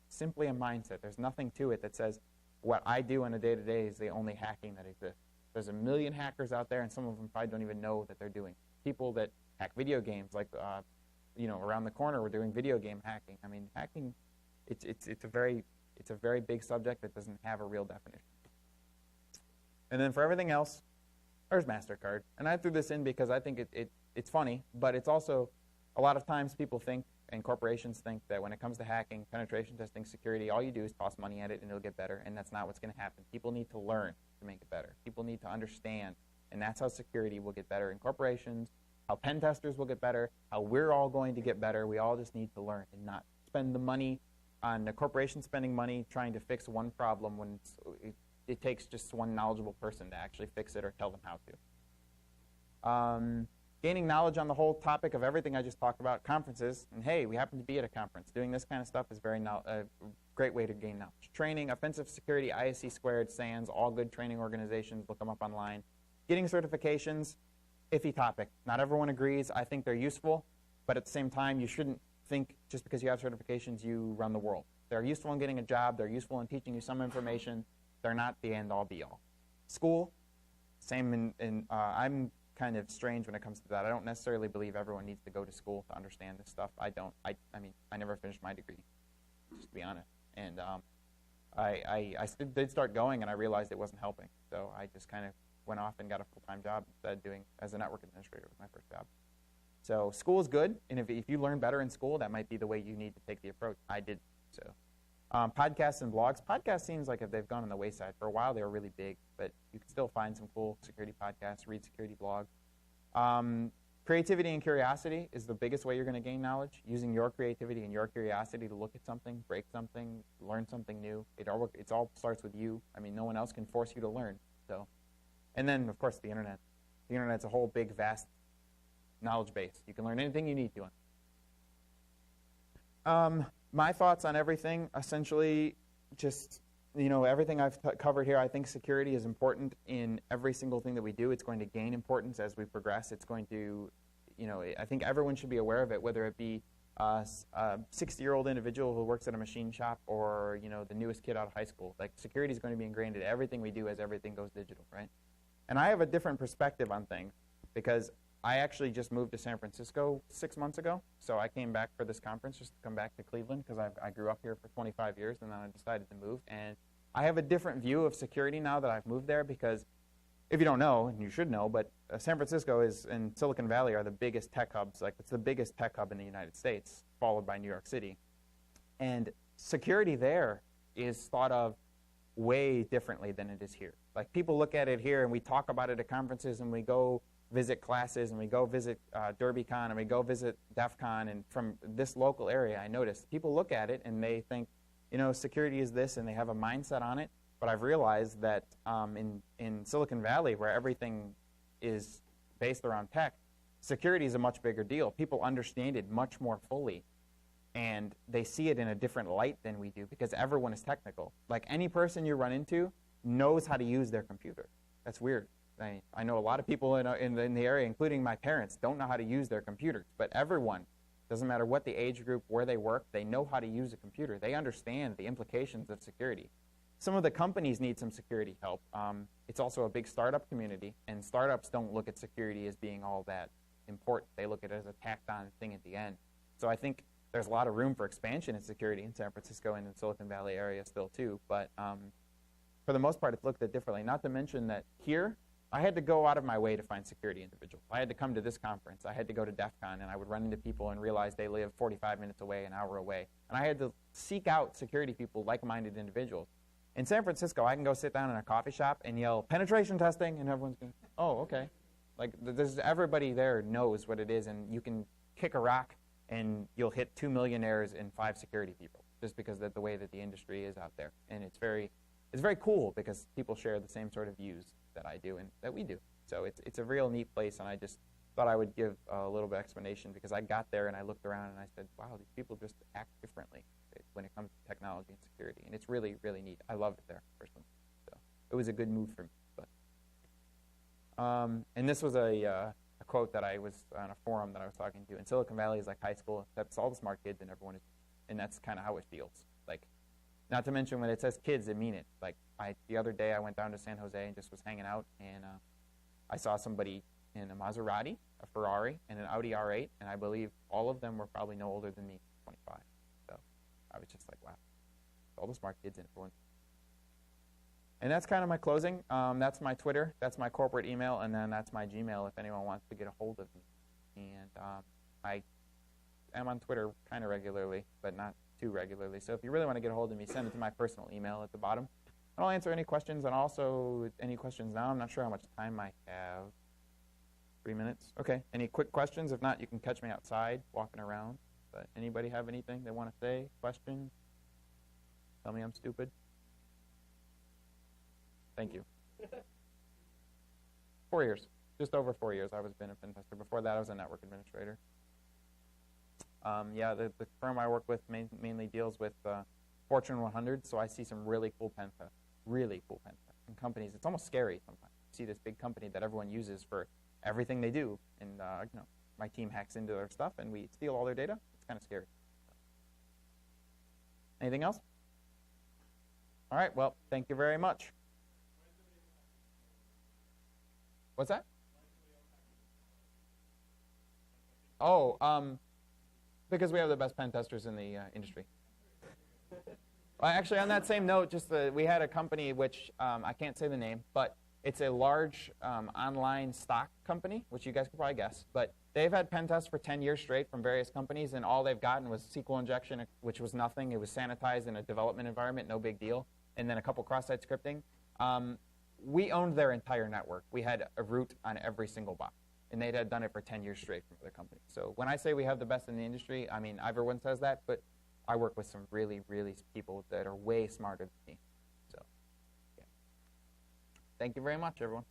simply a mindset. There's nothing to it that says what I do on a day-to-day is the only hacking that exists. There's a million hackers out there, and some of them probably don't even know that they're doing. People that hack video games, like around the corner, we're doing video game hacking. I mean, hacking, it's a very big subject that doesn't have a real definition. And then for everything else, there's MasterCard. And I threw this in because I think it's funny, but it's also a lot of times people think, and corporations think, that when it comes to hacking, penetration testing, security, all you do is toss money at it and it'll get better, and that's not what's going to happen. People need to learn to make it better. People need to understand, and that's how security will get better in corporations, how pen testers will get better, how we're all going to get better. We all just need to learn and not spend the money on a corporation spending money trying to fix one problem when it takes just one knowledgeable person to actually fix it or tell them how to. Gaining knowledge on the whole topic of everything I just talked about, conferences, and hey, we happen to be at a conference. Doing this kind of stuff is a great way to gain knowledge. Training, offensive security, ISC squared, SANS, all good training organizations, look them up online. Getting certifications, iffy topic. Not everyone agrees. I think they're useful, but at the same time, you shouldn't think just because you have certifications, you run the world. They're useful in getting a job. They're useful in teaching you some information. They're not the end-all, be-all. School, same I'm kind of strange when it comes to that. I don't necessarily believe everyone needs to go to school to understand this stuff. I don't. I mean, I never finished my degree, just to be honest. And I did start going, and I realized it wasn't helping. So I just kind of went off and got a full-time job instead, doing as a network administrator was my first job. So school is good, and if you learn better in school, that might be the way you need to take the approach. I did so. Podcasts and blogs. Podcasts seems like if they've gone on the wayside. For a while, they were really big, but you can still find some cool security podcasts, read security blogs. Creativity and curiosity is the biggest way you're going to gain knowledge, using your creativity and your curiosity to look at something, break something, learn something new. It all starts with you. I mean, no one else can force you to learn. So, and then, of course, the Internet. The Internet's a whole big, vast knowledge base. You can learn anything you need to on it. My thoughts on everything, essentially, just, everything I've covered here, I think security is important in every single thing that we do. It's going to gain importance as we progress. It's going to, I think everyone should be aware of it, whether it be a 60-year-old individual who works at a machine shop or, the newest kid out of high school. Like, security is going to be ingrained in everything we do as everything goes digital, right? And I have a different perspective on things because I actually just moved to San Francisco 6 months ago, so I came back for this conference just to come back to Cleveland because I grew up here for 25 years, and then I decided to move. And I have a different view of security now that I've moved there because if you don't know, and you should know, but San Francisco and Silicon Valley are the biggest tech hubs. Like, it's the biggest tech hub in the United States, followed by New York City. And security there is thought of way differently than it is here. Like, people look at it here, and we talk about it at conferences, and we go visit classes, and we go visit DerbyCon, and we go visit DEF CON, and from this local area, I noticed people look at it, and they think, security is this, and they have a mindset on it. But I've realized that in Silicon Valley, where everything is based around tech, security is a much bigger deal. People understand it much more fully, and they see it in a different light than we do because everyone is technical. Like, any person you run into knows how to use their computer. That's weird. I know a lot of people in the area, including my parents, don't know how to use their computers. But everyone, doesn't matter what the age group, where they work, they know how to use a computer. They understand the implications of security. Some of the companies need some security help. It's also a big startup community, and startups don't look at security as being all that important. They look at it as a tacked-on thing at the end. So I think there's a lot of room for expansion in security in San Francisco and in the Silicon Valley area still too. But for the most part, it's looked at differently. Not to mention that here, I had to go out of my way to find security individuals. I had to come to this conference. I had to go to DEF CON, and I would run into people and realize they live 45 minutes away, an hour away. And I had to seek out security people, like-minded individuals. In San Francisco, I can go sit down in a coffee shop and yell, penetration testing, and everyone's going, oh, okay. Like, everybody there knows what it is, and you can kick a rock, and you'll hit 2 millionaires and 5 security people, just because of the way that the industry is out there. And it's very cool because people share the same sort of views that I do and that we do. So it's a real neat place, and I just thought I would give a little bit of explanation because I got there and I looked around and I said, wow, these people just act differently when it comes to technology and security. And it's really, really neat. I love it there, personally. So it was a good move for me. But and this was a quote that I was on a forum that I was talking to. And Silicon Valley is like high school. That's all the smart kids, and everyone is, and that's kind of how it feels. Like, not to mention when it says kids, it mean it. Like, the other day I went down to San Jose and just was hanging out, and I saw somebody in a Maserati, a Ferrari, and an Audi R8, and I believe all of them were probably no older than me, 25. So I was just like, wow, all the smart kids in everyone. And that's kind of my closing. That's my Twitter, that's my corporate email, and then that's my Gmail if anyone wants to get a hold of me. And I am on Twitter kind of regularly, but not too regularly. So if you really want to get a hold of me, send it to my personal email at the bottom. And I'll answer any questions, and also any questions now. I'm not sure how much time I have. 3 minutes? Okay. Any quick questions? If not, you can catch me outside walking around. But anybody have anything they want to say? Questions? Tell me I'm stupid? Thank you. 4 years. Just over 4 years I was been a pen tester. Before that, I was a network administrator. Yeah, the firm I work with mainly deals with Fortune 100, so I see some really cool pen tests. Really cool pen tests. And companies, it's almost scary sometimes. You see this big company that everyone uses for everything they do, and my team hacks into their stuff, and we steal all their data. It's kind of scary. Anything else? All right, well, thank you very much. What's that? Oh, because we have the best pen testers in the industry. Well, actually, on that same note, we had a company which I can't say the name, but it's a large online stock company, which you guys could probably guess. But they've had pen tests for 10 years straight from various companies, and all they've gotten was SQL injection, which was nothing. It was sanitized in a development environment, no big deal, and then a couple cross-site scripting. We owned their entire network. We had a root on every single box, and they had done it for 10 years straight from other companies. So when I say we have the best in the industry, I mean, everyone says that, but I work with some really, really people that are way smarter than me. So, yeah. Thank you very much, everyone.